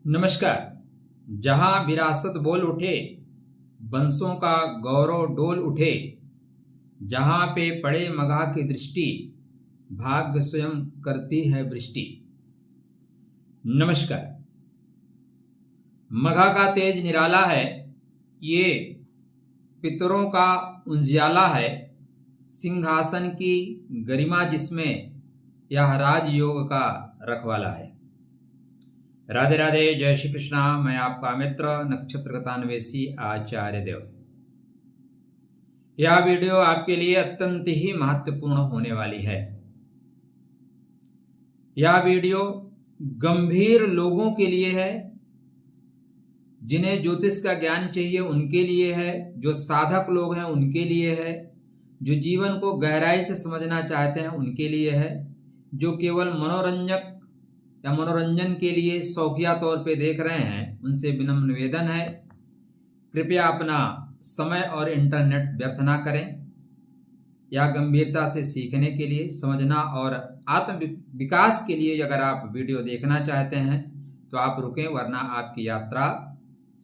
नमस्कार। जहां विरासत बोल उठे, वंशों का गौरव डोल उठे, जहां पे पड़े मगहा की दृष्टि, भाग्य स्वयं करती है वृष्टि। नमस्कार। मगहा का तेज निराला है, ये पितरों का उजियाला है, सिंहासन की गरिमा जिसमें, यह राजयोग का रखवाला है। राधे राधे, जय श्री कृष्णा। मैं आपका मित्र नक्षत्र कथान्वेषी आचार्य देव। यह वीडियो आपके लिए अत्यंत ही महत्वपूर्ण होने वाली है। यह वीडियो गंभीर लोगों के लिए है, जिन्हें ज्योतिष का ज्ञान चाहिए उनके लिए है, जो साधक लोग हैं उनके लिए है, जो जीवन को गहराई से समझना चाहते हैं उनके लिए है, जो केवल मनोरंजक या मनोरंजन के लिए शौकिया तौर पे देख रहे हैं उनसे विनम्र निवेदन है, कृपया अपना समय और इंटरनेट व्यर्थ ना करें। या गंभीरता से सीखने के लिए, समझना और आत्म विकास के लिए अगर आप वीडियो देखना चाहते हैं तो आप रुकें, वरना आपकी यात्रा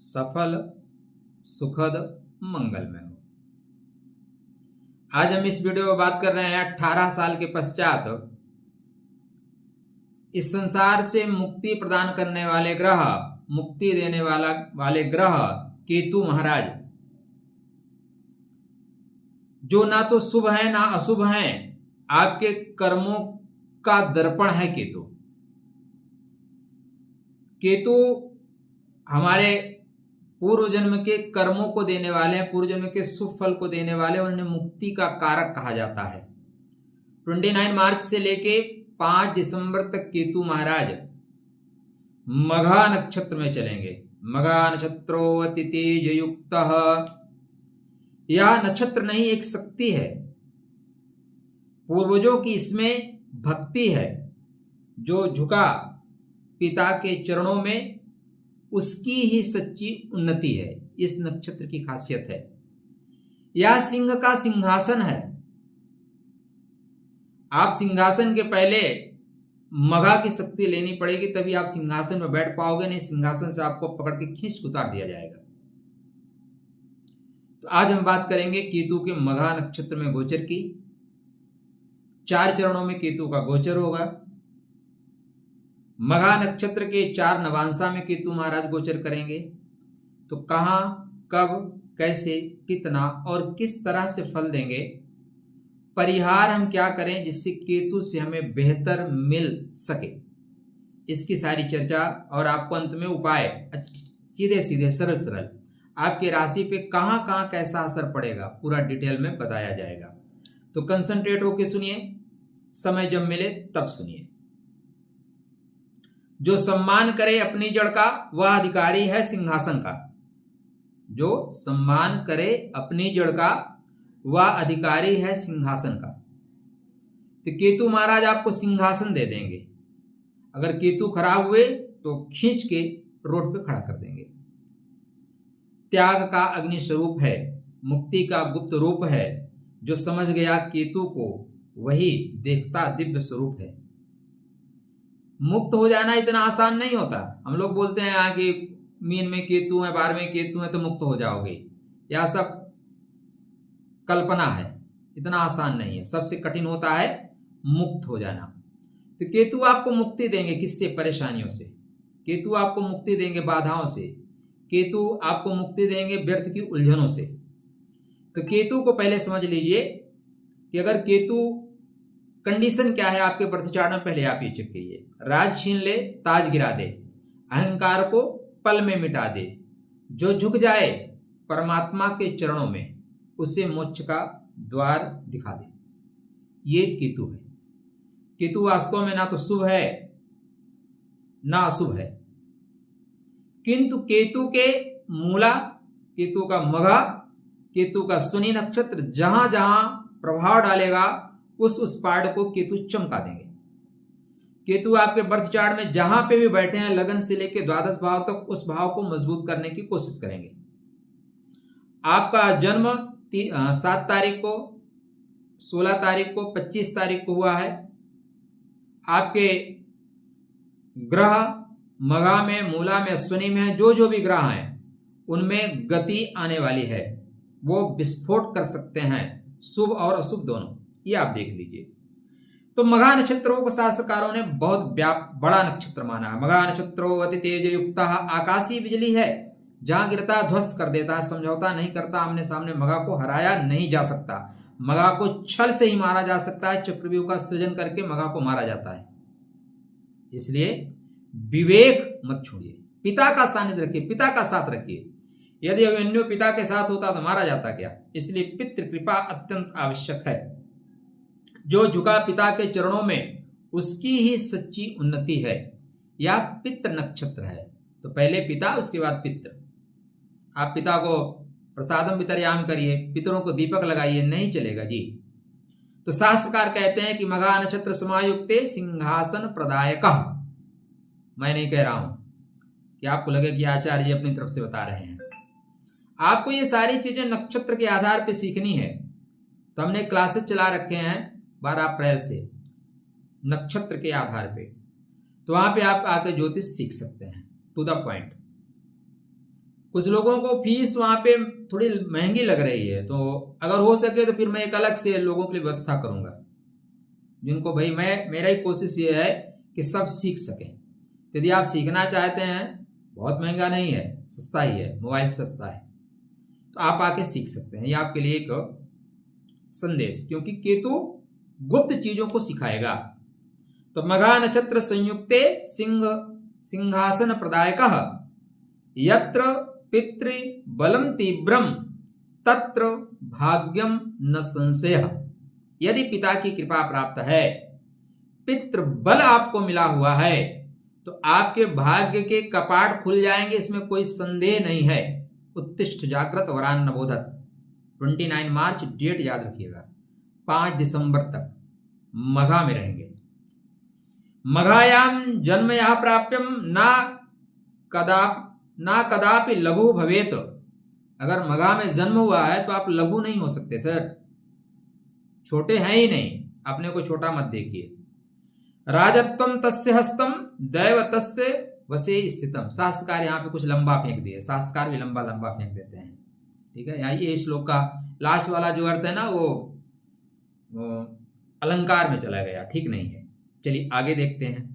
सफल, सुखद, मंगलमय हो। आज हम इस वीडियो में बात कर रहे हैं 18 साल के पश्चात इस संसार से मुक्ति प्रदान करने वाले ग्रह, मुक्ति देने वाले ग्रह केतु महाराज, जो ना तो शुभ है ना अशुभ है, आपके कर्मों का दर्पण है केतु। केतु हमारे पूर्व जन्म के कर्मों को देने वाले हैं, पूर्व जन्म के शुभ फल को देने वाले, उन्हें मुक्ति का कारक कहा जाता है। 29 मार्च से लेके 5 दिसंबर तक केतु महाराज मघा नक्षत्र में चलेंगे। मघा नक्षत्रो अति तेज युक्त, यह नक्षत्र नहीं एक शक्ति है। पूर्वजों की इसमें भक्ति है, जो झुका पिता के चरणों में उसकी ही सच्ची उन्नति है। इस नक्षत्र की खासियत है, यह सिंह का सिंहासन है। आप सिंहासन के पहले मघा की शक्ति लेनी पड़ेगी, तभी आप सिंहासन में बैठ पाओगे, नहीं सिंहासन से आपको पकड़ के खींच उतार दिया जाएगा। तो आज हम बात करेंगे केतु के मघा नक्षत्र में गोचर की। 4 चरणों में केतु का गोचर होगा। मघा नक्षत्र के 4 नवांशा में केतु महाराज गोचर करेंगे। तो कहां, कब, कैसे, कितना और किस तरह से फल देंगे, परिहार हम क्या करें जिससे केतु से हमें बेहतर मिल सके, इसकी सारी चर्चा, और आपको अंत में उपाय सीधे सीधे सरल सरल आपके राशि पे कहां कहां कैसा असर पड़ेगा पूरा डिटेल में बताया जाएगा। तो कंसंट्रेट होके सुनिए, समय जब मिले तब सुनिए। जो सम्मान करे अपनी जड़ का, वह अधिकारी है सिंहासन का। जो सम्मान करे अपनी जड़ का, वह अधिकारी है सिंहासन का। तो केतु महाराज आपको सिंहासन दे देंगे। अगर केतु खराब हुए तो खींच के रोड पे खड़ा कर देंगे। त्याग का अग्नि स्वरूप है, मुक्ति का गुप्त रूप है। जो समझ गया केतु को, वही देखता दिव्य स्वरूप है। मुक्त हो जाना इतना आसान नहीं होता। हम लोग बोलते हैं यहाँ कि मीन में केतु है, 12वें केतु है तो मुक्त हो जाओगे, यह सब कल्पना है, इतना आसान नहीं है। सबसे कठिन होता है मुक्त हो जाना। तो केतु आपको मुक्ति देंगे किससे? परेशानियों से। केतु आपको मुक्ति देंगे बाधाओं से। केतु आपको मुक्ति देंगे व्यर्थ की उलझनों से। तो केतु को पहले समझ लीजिए कि अगर केतु कंडीशन क्या है आपके बर्थ चार्ट में, पहले आप ये चेक कीजिए। राज छीन ले, ताज गिरा दे, अहंकार को पल में मिटा दे, जो झुक जाए परमात्मा के चरणों में, उसे मोक्ष का द्वार दिखा दे। ये केतु है। केतु वास्तव में ना तो शुभ है ना अशुभ है, किंतु केतु के मूला, केतु का मघा, केतु का शनि नक्षत्र जहां जहां प्रभाव डालेगा उस पार्ट को केतु चमका देंगे। केतु आपके बर्थ चार्ट में जहां पे भी बैठे हैं, लगन से लेकर द्वादश भाव तक, उस भाव को मजबूत करने की कोशिश करेंगे। आपका जन्म 7 तारीख को, 16 तारीख को, 25 तारीख को हुआ है। आपके ग्रह मघा में, मूला में, अश्विनी में जो भी ग्रह हैं उनमें गति आने वाली है, वो विस्फोट कर सकते हैं, शुभ और अशुभ दोनों। ये आप देख लीजिए। तो मघा नक्षत्रों को शास्त्रकारों ने बहुत बड़ा नक्षत्र माना है। मघा नक्षत्रो अति तेज युक्त, आकाशीय बिजली है, जहां गिरता ध्वस्त कर देता है, समझौता नहीं करता, आमने सामने मघा को हराया नहीं जा सकता। मघा को छल से ही मारा जा सकता है, चक्रव्यूह का सृजन करके मघा को मारा जाता है। इसलिए विवेक मत छोड़िए, पिता का सानिध्य रखिए, पिता का साथ रखिए। यदि अभिमन्यु पिता के साथ होता तो मारा जाता क्या? इसलिए पितृ कृपा अत्यंत आवश्यक है। जो झुका पिता के चरणों में उसकी ही सच्ची उन्नति है। यह पितृ नक्षत्र है, तो पहले पिता उसके बाद पितृ। आप पिता को प्रसादम वितरयाम करिए, पितरों को दीपक लगाइए, नहीं चलेगा जी। तो शास्त्रकार कहते हैं कि मघा नक्षत्र समायुक्ते सिंहासन प्रदायक। मैं नहीं कह रहा हूं कि आपको लगे कि आचार्य जी अपनी तरफ से बता रहे हैं। आपको ये सारी चीजें नक्षत्र के आधार पे सीखनी है। तो हमने क्लासेस चला रखे हैं 12 अप्रैल से नक्षत्र के आधार पे, तो वहां पे आप आकर ज्योतिष सीख सकते हैं टू द पॉइंट। कुछ लोगों को फीस वहां पे थोड़ी महंगी लग रही है, तो अगर हो सके तो फिर मैं एक अलग से लोगों के लिए व्यवस्था करूंगा, जिनको भाई मेरा ही कोशिश ये है कि सब सीख सकें। तो यदि आप सीखना चाहते हैं, बहुत महंगा नहीं है, सस्ता ही है, मोबाइल सस्ता है, तो आप आके सीख सकते हैं। ये आपके लिए एक संदेश, क्योंकि केतु गुप्त चीजों को सिखाएगा। तो मघा नक्षत्र संयुक्ते सिंहासन प्रदायकः यत्र पितृ बलम तीव्रम तत्र भाग्यम न संशयः। यदि पिता की कृपा प्राप्त है, पितृ बल आपको मिला हुआ है, तो आपके भाग्य के कपाट खुल जाएंगे, इसमें कोई संदेह नहीं है। उत्तिष्ठ जागृत वरान नबोधत। 29 मार्च डेट याद रखिएगा, 5 दिसंबर तक मघा में रहेंगे। मघायाम जन्म यह प्राप्यम ना कदापि लघु भवेत। अगर मघा में जन्म हुआ है तो आप लघु नहीं हो सकते सर, छोटे हैं ही नहीं, अपने को छोटा मत देखिए। राजत्वम तस्य हस्तम दैव तस्य वसे स्थितम। शास्त्रकार यहाँ पे कुछ लंबा फेंक दिए, शास्त्रकार भी लंबा लंबा फेंक देते हैं, ठीक है। यहाँ ये श्लोक का लास्ट वाला जो अर्थ है ना, वो अलंकार में चला गया, ठीक नहीं है। चलिए आगे देखते हैं।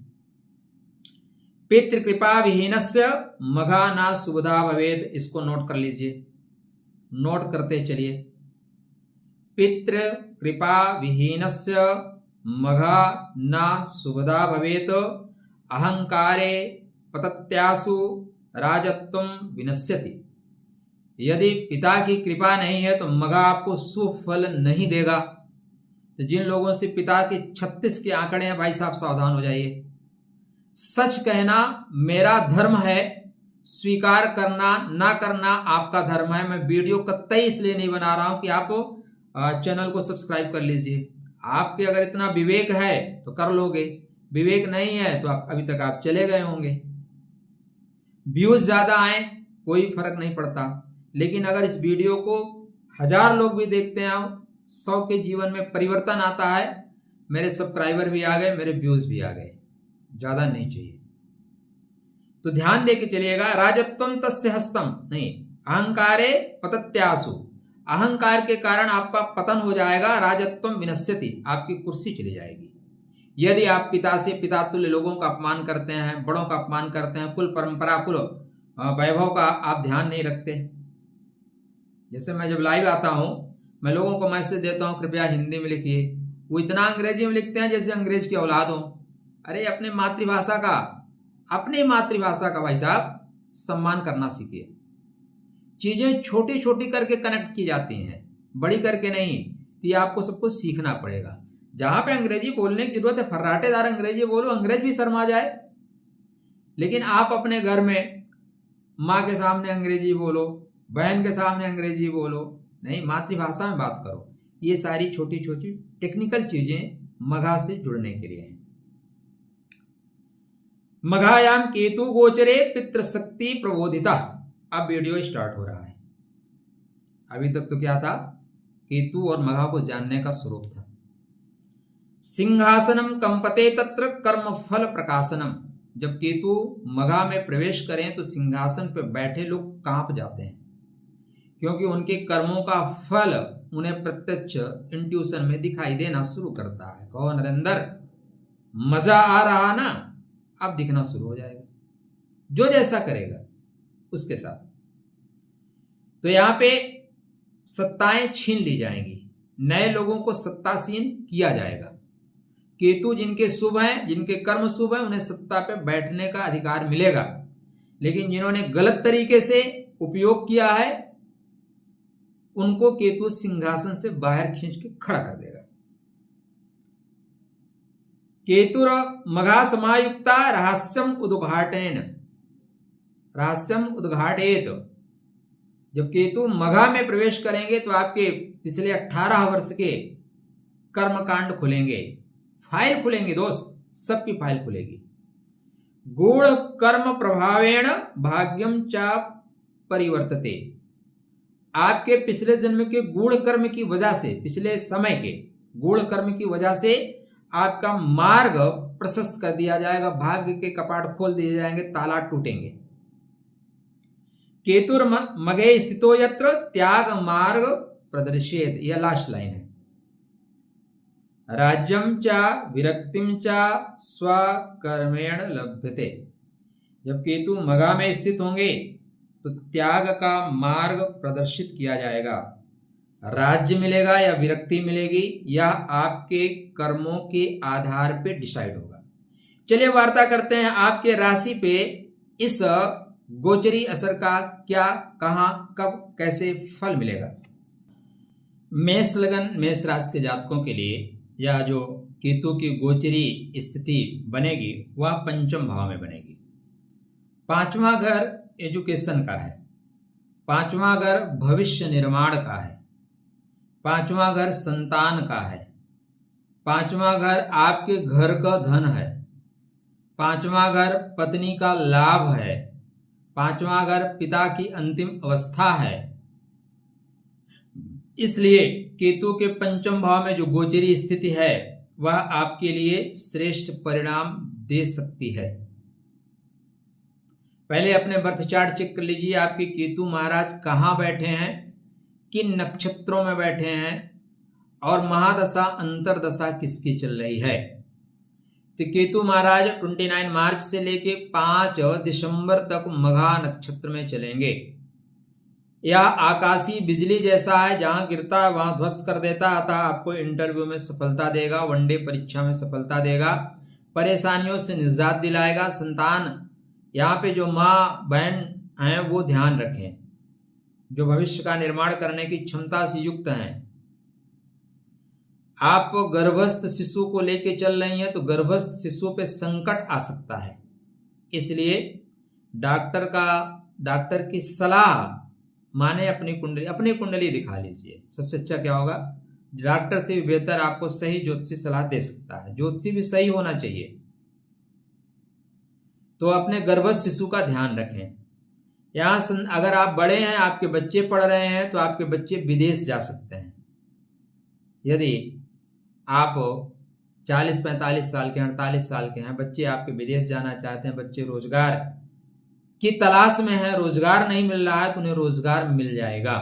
पितृ कृपा विहीनस्य मघा ना सुबधा भवेद। इसको नोट कर लीजिए, नोट करते चलिए। पितृ कृपा विहीनस्य मघा ना सुबधा भवेत अहंकारे पतत्यासु राजत्वम विनश्यति। यदि पिता की कृपा नहीं है तो मघा आपको शुभ फल नहीं देगा। तो जिन लोगों से पिता के 36 के आंकड़े हैं, भाई साहब सावधान हो जाइए। सच कहना मेरा धर्म है, स्वीकार करना ना करना आपका धर्म है। मैं वीडियो कतई इसलिए नहीं बना रहा हूं कि आप चैनल को सब्सक्राइब कर लीजिए। आपके अगर इतना विवेक है तो कर लोगे, विवेक नहीं है तो आप अभी तक आप चले गए होंगे। व्यूज ज्यादा आए कोई फर्क नहीं पड़ता, लेकिन अगर इस वीडियो को 1000 लोग भी देखते हैं, 100 के जीवन में परिवर्तन आता है, मेरे सब्सक्राइबर भी आ गए, मेरे व्यूज भी आ गए, ज्यादा नहीं चाहिए। तो ध्यान दे के चलिएगा। राजत्वम तस्य हस्तम नहीं, अहंकारे पतत्यासु। अहंकार के कारण आपका पतन हो जाएगा। राजत्वम विनश्यति, आपकी कुर्सी चली जाएगी। यदि आप पिता से पिता तुल्य लोगों का अपमान करते हैं, बड़ों का अपमान करते हैं, कुल परंपरा कुल वैभव का आप ध्यान नहीं रखते। जैसे मैं जब लाइव आता हूं, मैं लोगों को मैसेज देता हूं कृपया हिंदी में लिखिए, वो इतना अंग्रेजी में लिखते हैं जैसे अंग्रेज की औलाद हो। अरे अपने मातृभाषा का भाई साहब सम्मान करना सीखिए। चीजें छोटी छोटी करके कनेक्ट की जाती हैं, बड़ी करके नहीं। तो ये आपको सब कुछ सीखना पड़ेगा। जहां पे अंग्रेजी बोलने की जरूरत है, फर्राटेदार अंग्रेजी बोलो, अंग्रेज भी शर्मा जाए। लेकिन आप अपने घर में माँ के सामने अंग्रेजी बोलो, बहन के सामने अंग्रेजी बोलो, नहीं, मातृभाषा में बात करो। ये सारी छोटी छोटी टेक्निकल चीजें मघा से जुड़ने के लिए हैं। मघायाम केतु गोचरे पितृशक्ति प्रबोधिता। अब वीडियो स्टार्ट हो रहा है। अभी तक तो क्या था, केतु और मघा को जानने का स्वरूप था। सिंहासनम कंपते तत्र कर्म फल प्रकाशनम। जब केतु मघा में प्रवेश करें तो सिंहासन पर बैठे लोग कांप जाते हैं, क्योंकि उनके कर्मों का फल उन्हें प्रत्यक्ष इंट्यूशन में दिखाई देना शुरू करता है। कहो नरेंद्र, मजा आ रहा ना, अब दिखना शुरू हो जाएगा। जो जैसा करेगा उसके साथ। तो यहां पे सत्ताएं छीन ली जाएंगी, नए लोगों को सत्तासीन किया जाएगा। केतु जिनके शुभ हैं, जिनके कर्म शुभ हैं, उन्हें सत्ता पे बैठने का अधिकार मिलेगा, लेकिन जिन्होंने गलत तरीके से उपयोग किया है उनको केतु सिंहासन से बाहर खींच के खड़ा कर देगा। केतुर मघा समायुक्ता रहस्यम उद्घाटेत। जब केतु मघा में प्रवेश करेंगे तो आपके पिछले 18 वर्ष के कर्मकांड खुलेंगे, फाइल खुलेंगी दोस्त, सबकी फाइल खुलेगी। गूढ़ कर्म प्रभावेण भाग्यम च परिवर्तते। आपके पिछले जन्म के गूढ़ कर्म की वजह से, पिछले समय के गूढ़ कर्म की वजह से आपका मार्ग प्रशस्त कर दिया जाएगा, भाग्य के कपाट खोल दिए जाएंगे, ताला टूटेंगे। केतुर मगे स्थितो यत्र त्याग मार्ग प्रदर्शेत, यह लास्ट लाइन है। राज्यम च विरक्तिम च स्वकर्मेण लभ्यते। जब केतु मगा में स्थित होंगे तो त्याग का मार्ग प्रदर्शित किया जाएगा। राज्य मिलेगा या विरक्ति मिलेगी, यह आपके कर्मों के आधार पे डिसाइड होगा। चलिए वार्ता करते हैं आपके राशि पे इस गोचरी असर का क्या, कहां, कब, कैसे फल मिलेगा। मेष लगन मेष राशि के जातकों के लिए यह जो केतु की गोचरी स्थिति बनेगी वह पंचम भाव में बनेगी। पांचवा घर एजुकेशन का है, पांचवा घर भविष्य निर्माण का है, पांचवा घर संतान का है, पांचवा घर आपके घर का धन है, पांचवा घर पत्नी का लाभ है, पांचवा घर पिता की अंतिम अवस्था है। इसलिए केतु के पंचम भाव में जो गोचरी स्थिति है वह आपके लिए श्रेष्ठ परिणाम दे सकती है। पहले अपने बर्थ चार्ट चेक कर लीजिए, आपके केतु महाराज कहाँ बैठे हैं, किन नक्षत्रों में बैठे हैं और महादशा अंतरदशा किसकी चल रही है। तो केतु महाराज 29 मार्च से लेके 5 दिसंबर तक मघा नक्षत्र में चलेंगे। यह आकाशीय बिजली जैसा है, जहां गिरता है वहां ध्वस्त कर देता, अतः आपको इंटरव्यू में सफलता देगा, वनडे परीक्षा में सफलता देगा, परेशानियों से निजात दिलाएगा। संतान, यहाँ पे जो माँ बहन हैं वो ध्यान रखें, जो भविष्य का निर्माण करने की क्षमता से युक्त हैं। आप गर्भस्थ शिशु को लेके चल रही हैं तो गर्भस्थ शिशु पे संकट आ सकता है, इसलिए डॉक्टर की सलाह माने, अपनी कुंडली दिखा लीजिए। सबसे अच्छा क्या होगा, डॉक्टर से भी बेहतर आपको सही ज्योतिषी सलाह दे सकता है, ज्योतिषी भी सही होना चाहिए। तो अपने गर्भस्थ शिशु का ध्यान रखें। यहाँ अगर आप बड़े हैं, आपके बच्चे पढ़ रहे हैं तो आपके बच्चे विदेश जा सकते हैं। यदि आप 40-45 साल के, 48 साल के हैं, बच्चे आपके विदेश जाना चाहते हैं, बच्चे रोजगार की तलाश में है, रोजगार नहीं मिल रहा है तो उन्हें रोजगार मिल जाएगा।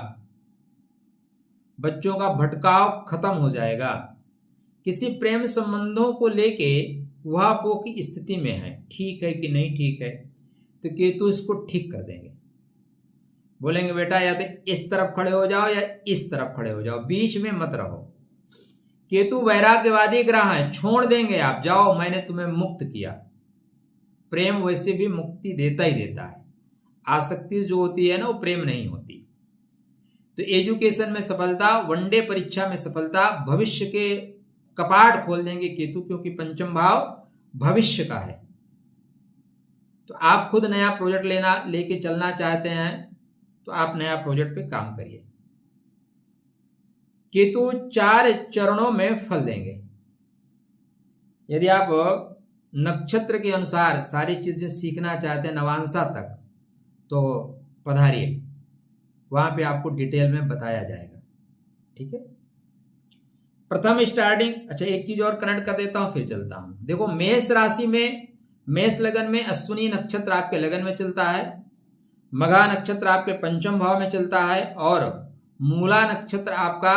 बच्चों का भटकाव खत्म हो जाएगा। किसी प्रेम संबंधों को लेके उहापोह की स्थिति में है, ठीक है कि नहीं ठीक है, तो केतु इसको ठीक कर देंगे। बोलेंगे बेटा या तो इस तरफ खड़े हो जाओ या इस तरफ खड़े हो जाओ, बीच में मत रहो। केतु वैराग्यवादी ग्रह है, छोड़ देंगे आप, जाओ मैंने तुम्हें मुक्त किया। प्रेम वैसे भी मुक्ति देता ही देता है, आसक्ति जो होती है ना वो प्रेम नहीं होती। तो एजुकेशन में सफलता, वनडे परीक्षा में सफलता, भविष्य के कपाट खोल देंगे केतु, क्योंकि पंचम भाव भविष्य का है। तो आप खुद नया प्रोजेक्ट लेके चलना चाहते हैं तो आप नया प्रोजेक्ट पे काम करिए। केतु 4 चरणों में फल देंगे। यदि आप नक्षत्र के अनुसार सारी चीजें सीखना चाहते हैं नवांशा तक, तो पधारिए, वहां पे आपको डिटेल में बताया जाएगा। ठीक है, प्रथम स्टार्टिंग। अच्छा, एक चीज और कनेक्ट कर देता हूं फिर चलता हूं। देखो, मेष राशि में मेष लगन में अश्विनी नक्षत्र आपके लगन में चलता है, मघा नक्षत्र आपके पंचम भाव में चलता है और मूला नक्षत्र आपका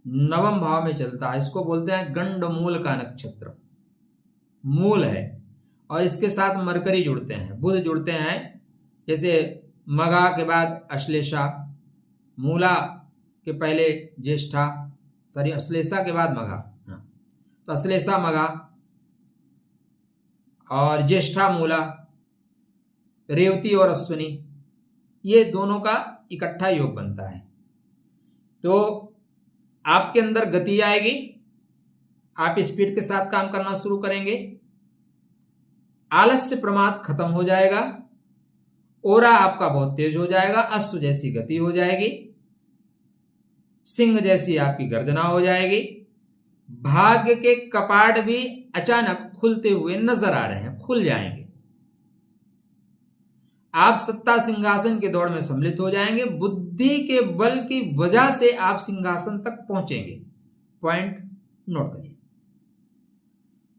नवम भाव में चलता है। इसको बोलते हैं गंडमूल का नक्षत्र, मूल है। और इसके साथ मरकरी जुड़ते हैं, बुध जुड़ते हैं। जैसे मघा के बाद अश्लेषा, मूला के पहले ज्येष्ठा, सॉरी अश्लेषा के बाद मघा, हाँ तो अश्लेषा मघा और ज्येष्ठा मूला, रेवती और अश्विनी, ये दोनों का इकट्ठा योग बनता है। तो आपके अंदर गति आएगी, आप स्पीड के साथ काम करना शुरू करेंगे, आलस्य प्रमाद खत्म हो जाएगा, ओरा आपका बहुत तेज हो जाएगा, अश्व जैसी गति हो जाएगी, सिंह जैसी आपकी गर्जना हो जाएगी। भाग्य के कपाट भी अचानक खुलते हुए नजर आ रहे हैं, खुल जाएंगे। आप सत्ता सिंहासन के दौड़ में सम्मिलित हो जाएंगे। बुद्धि के बल की वजह से आप सिंहासन तक पहुंचेंगे। पॉइंट नोट करिए,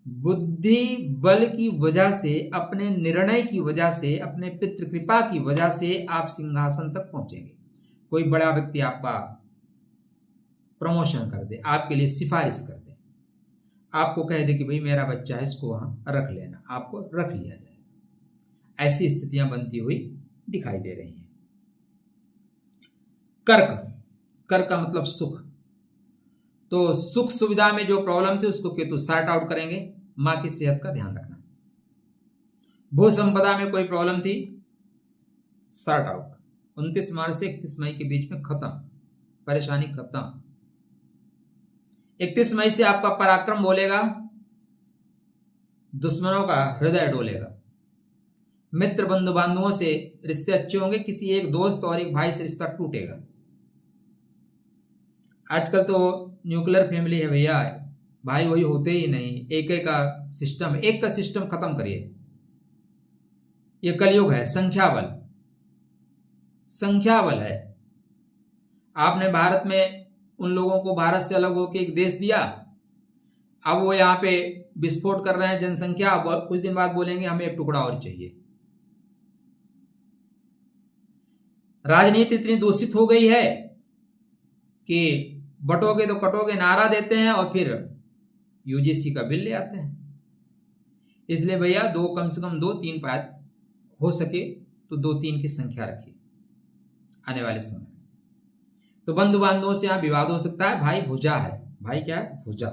बुद्धि बल की वजह से, अपने निर्णय की वजह से, अपने पितृ कृपा की वजह से आप सिंहासन तक पहुंचेंगे। कोई बड़ा व्यक्ति आपका प्रमोशन कर दे, आपके लिए सिफारिश कर दे, आपको कह दे कि भाई मेरा बच्चा है, इसको वहां रख लेना, आपको रख लिया जाए। ऐसी स्थितियां बनती हुई दिखाई दे रही हैं। कर्क, कर्क का मतलब सुख। तो सुख सुविधा में जो प्रॉब्लम थी उसको केतु सॉर्ट आउट करेंगे। मां की सेहत का ध्यान रखना। भू संपदा में कोई प्रॉब्लम थी, सॉर्ट आउट। 29 मार्च से 31 मई के बीच में खत्म, परेशानी खत्म। 31 मई से आपका पराक्रम बोलेगा, दुश्मनों का हृदय डोलेगा। मित्र बंधु बांधवों से रिश्ते अच्छे होंगे, किसी एक दोस्त और एक भाई से रिश्ता टूटेगा। आजकल तो न्यूक्लियर फैमिली है भैया, भाई वही होते ही नहीं, एक एक का सिस्टम, एक का सिस्टम खत्म करिए। ये कलयुग है, संख्या बल, संख्या बल है। आपने भारत में उन लोगों को भारत से अलग होकर एक देश दिया, अब वो यहाँ पे विस्फोट कर रहे हैं जनसंख्या, कुछ दिन बाद बोलेंगे हमें एक टुकड़ा और चाहिए। राजनीति इतनी दूषित हो गई है कि बटोगे तो कटोगे नारा देते हैं और फिर यूजीसी का बिल ले आते हैं। इसलिए भैया दो, कम से कम 2-3 पात हो सके तो 2-3 की संख्या रखिए आने वाले समय में। तो बंधु बांधवों से यहां विवाद हो सकता है। भाई भुजा है, भाई क्या है, भुजा।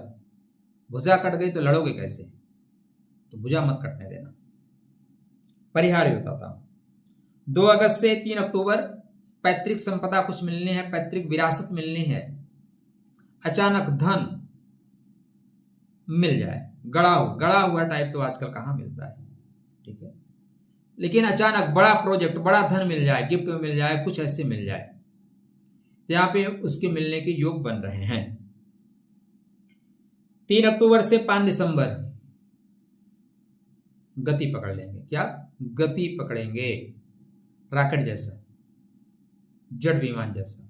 भुजा कट गई तो लड़ोगे कैसे, तो भुजा मत कटने देना। परिहार बताता हूं। 2 अगस्त से 3 अक्टूबर पैतृक संपदा कुछ मिलनी है, पैतृक विरासत मिलनी है। अचानक धन मिल जाए, गड़ा हुआ टाइप तो आजकल कहां मिलता है, ठीक है, लेकिन अचानक बड़ा प्रोजेक्ट, बड़ा धन मिल जाए, गिफ्ट में मिल जाए, कुछ ऐसे मिल जाए, तो यहां पे उसके मिलने के योग बन रहे हैं। 3 अक्टूबर से 5 दिसंबर गति पकड़ लेंगे। क्या गति पकड़ेंगे, रॉकेट जैसा, जेट विमान जैसा।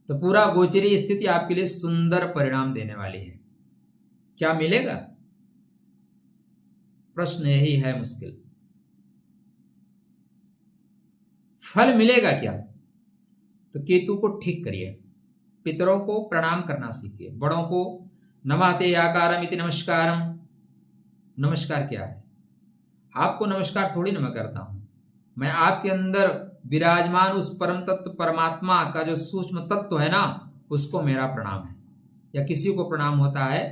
तो पूरा गोचरी स्थिति आपके लिए सुंदर परिणाम देने वाली है। क्या मिलेगा, प्रश्न यही है मुश्किल। फल मिलेगा क्या, तो केतु को ठीक करिए, पितरों को प्रणाम करना सीखिए, बड़ों को नमस्ते आकारम इति नमस्कारम। नमस्कार क्या है, आपको नमस्कार थोड़ी ना मैं करता हूं, मैं आपके अंदर विराजमान उस परम तत्व परमात्मा का जो सूक्ष्म तत्व है ना, उसको मेरा प्रणाम है। या किसी को प्रणाम होता है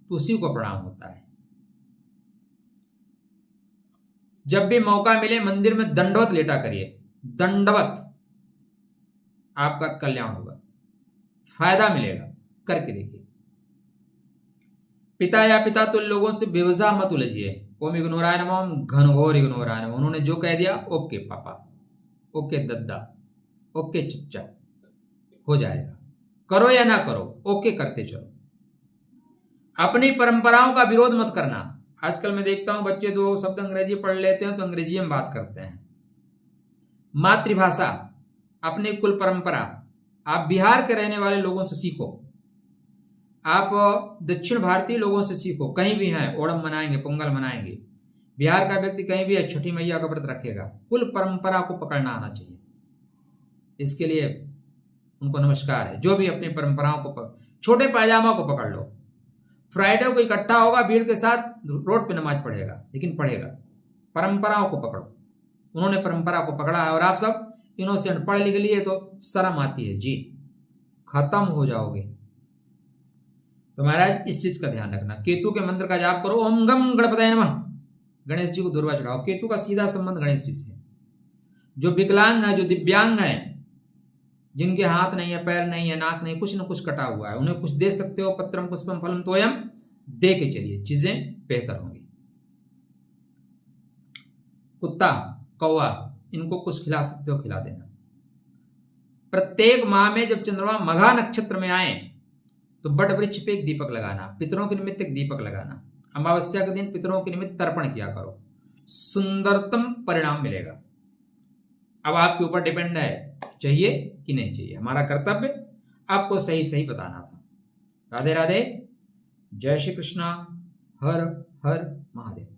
तो उसी को प्रणाम होता है। जब भी मौका मिले मंदिर में दंडवत लेटा करिए, दंडवत, आपका कल्याण होगा, फायदा मिलेगा, करके देखिए। पिता या पिता तुल्य लोगों से बेवजह मत उलझिए। ओम इग्नोराय नमः, घनघोर इग्नोराय नमः। उन्होंने जो कह दिया ओके पापा, ओके दद्दा, ओके चच्चा, हो जाएगा, करो या ना करो, ओके करते चलो। अपनी परंपराओं का विरोध मत करना। आजकल मैं देखता हूं बच्चे 2 शब्द अंग्रेजी पढ़ लेते हैं तो अंग्रेजी में बात करते हैं। मातृभाषा, अपनी कुल परंपरा, आप बिहार के रहने वाले लोगों से सीखो, आप दक्षिण भारतीय लोगों से सीखो, कहीं भी हैं ओणम मनाएंगे, पोंगल मनाएंगे, बिहार का व्यक्ति कहीं भी छठी मैया का व्रत रखेगा, कुल परंपरा को पकड़ना आना चाहिए। इसके लिए उनको नमस्कार है। जो भी अपनी परंपराओं को छोटे पायजामा को पकड़ लो, फ्राइडे को इकट्ठा होगा भीड़ के साथ, रोड पे नमाज पढ़ेगा, लेकिन पढ़ेगा। परंपराओं को पकड़ो। उन्होंने परंपरा को पकड़ा है और आप सब इनोसेंट पढ़ लिख लिए तो शर्म आती है जी, खत्म हो जाओगे। तो महाराज इस चीज का ध्यान रखना। केतु के मंत्र का जाप करो, ओम गम गणपतये नमः। गणेश जी को दुर्वा चढ़ाओ। केतु का सीधा संबंध गणेश जी से। जो विकलांग है, जो दिव्यांग है, जिनके हाथ नहीं है, पैर नहीं है, नाक नहीं, कुछ न कुछ कटा हुआ है, उन्हें कुछ दे सकते हो, पत्रम पुष्पम फलम तोयम, दे के चलिए, चीजें बेहतर होंगी। कुत्ता, कौवा, इनको कुछ खिला सकते हो, खिला देना। प्रत्येक माह में जब चंद्रमा मघा नक्षत्र में आए तो बट वृक्ष पे एक दीपक लगाना, पितरों के निमित्त एक दीपक लगाना। अमावस्या के दिन पितरों के निमित्त तर्पण किया करो, सुंदरतम परिणाम मिलेगा। अब आपके ऊपर डिपेंड है चाहिए कि नहीं चाहिए। हमारा कर्तव्य आपको सही सही बताना था। राधे राधे, जय श्री कृष्णा, हर हर महादेव।